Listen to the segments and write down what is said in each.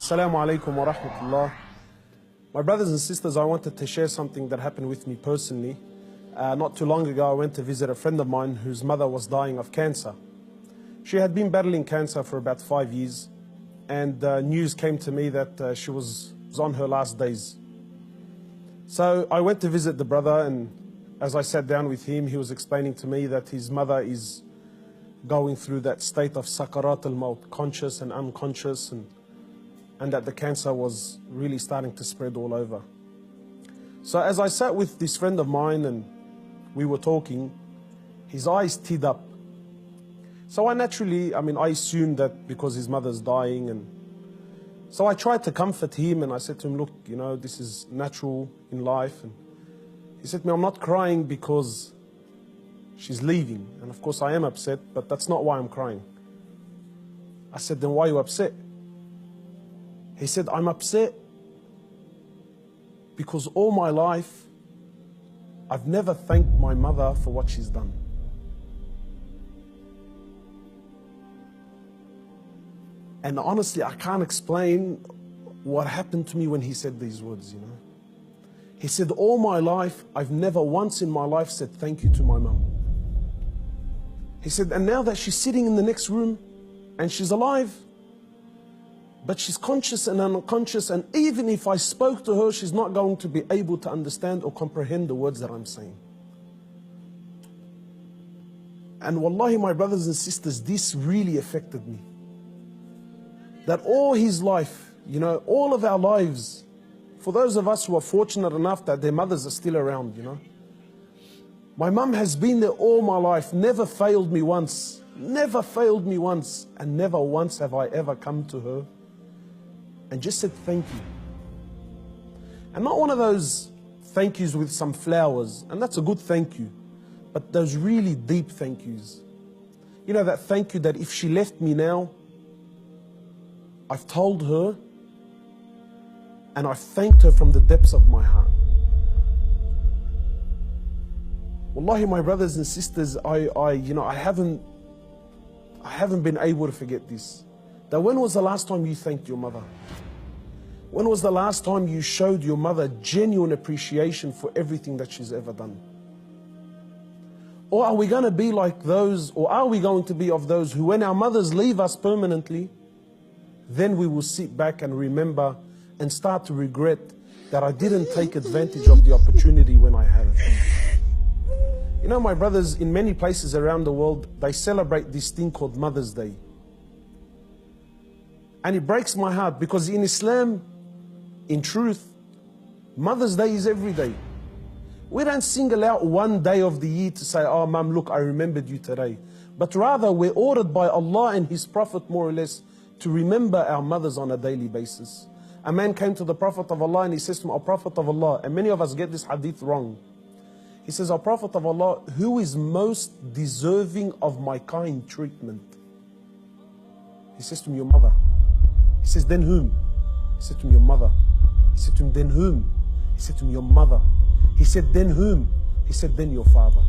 Assalamu alaikum wa rahmatullah. My brothers and sisters, I wanted to share something that happened with me personally. Not too long ago, I went to visit a friend of mine whose mother was dying of cancer. She had been battling cancer for about 5 years, and news came to me that she was on her last days. So I went to visit the brother, and as I sat down with him, he was explaining to me that his mother is going through that state of sakarat al-maut, conscious and unconscious, and that the cancer was really starting to spread all over. So as I sat with this friend of mine and we were talking, his eyes teared up. So I assumed that because his mother's dying, and so I tried to comfort him, and I said to him, look, you know, this is natural in life. And he said to me, I'm not crying because she's leaving. And of course I am upset, but that's not why I'm crying. I said, then why are you upset? He said, I'm upset because all my life I've never thanked my mother for what she's done. And honestly, I can't explain what happened to me when he said these words, you know. He said, all my life, I've never once in my life said thank you to my mum. He said, and now that she's sitting in the next room and she's alive, but she's conscious and unconscious, and even if I spoke to her, she's not going to be able to understand or comprehend the words that I'm saying. And wallahi, my brothers and sisters, this really affected me. That all his life, you know, all of our lives, for those of us who are fortunate enough that their mothers are still around, you know. My mum has been there all my life, never failed me once, and never once have I ever come to her and just said thank you. And not one of those thank yous with some flowers, and that's a good thank you, but those really deep thank yous. You know, that thank you that if she left me now, I've told her and I've thanked her from the depths of my heart. Wallahi, my brothers and sisters, I haven't been able to forget this. That when was the last time you thanked your mother? When was the last time you showed your mother genuine appreciation for everything that she's ever done? Or are we going to be like those, or are we going to be of those who, when our mothers leave us permanently, then we will sit back and remember and start to regret that I didn't take advantage of the opportunity when I had it. You know, my brothers, in many places around the world, they celebrate this thing called Mother's Day. And it breaks my heart because in Islam, in truth, Mother's Day is every day. We don't single out one day of the year to say, oh, Mum, look, I remembered you today. But rather, we're ordered by Allah and His Prophet, more or less, to remember our mothers on a daily basis. A man came to the Prophet of Allah and he says to him, O Prophet of Allah, and many of us get this hadith wrong. He says, O Prophet of Allah, who is most deserving of my kind treatment? He says to him, your mother. He says, then whom? He said to him, your mother. He said to him, then whom? He said to him, your mother. He said, then whom? He said, then your father.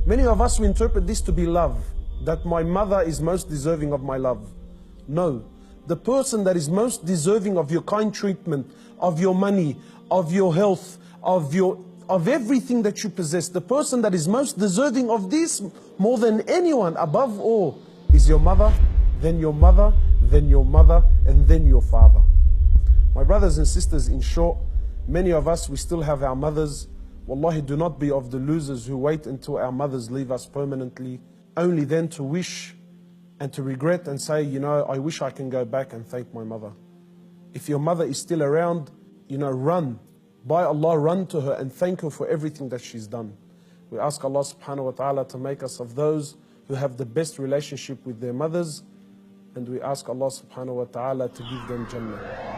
Many of us, we interpret this to be love, that my mother is most deserving of my love. No, the person that is most deserving of your kind treatment, of your money, of your health, of everything that you possess, the person that is most deserving of this more than anyone, above all, is your mother, then your mother, then your mother, and then your father. My brothers and sisters, in short, many of us, we still have our mothers. Wallahi, do not be of the losers who wait until our mothers leave us permanently, only then to wish and to regret and say, you know, I wish I can go back and thank my mother. If your mother is still around, you know, run. By Allah, run to her and thank her for everything that she's done. We ask Allah subhanahu wa ta'ala to make us of those who have the best relationship with their mothers, and we ask Allah subhanahu wa ta'ala to give them Jannah.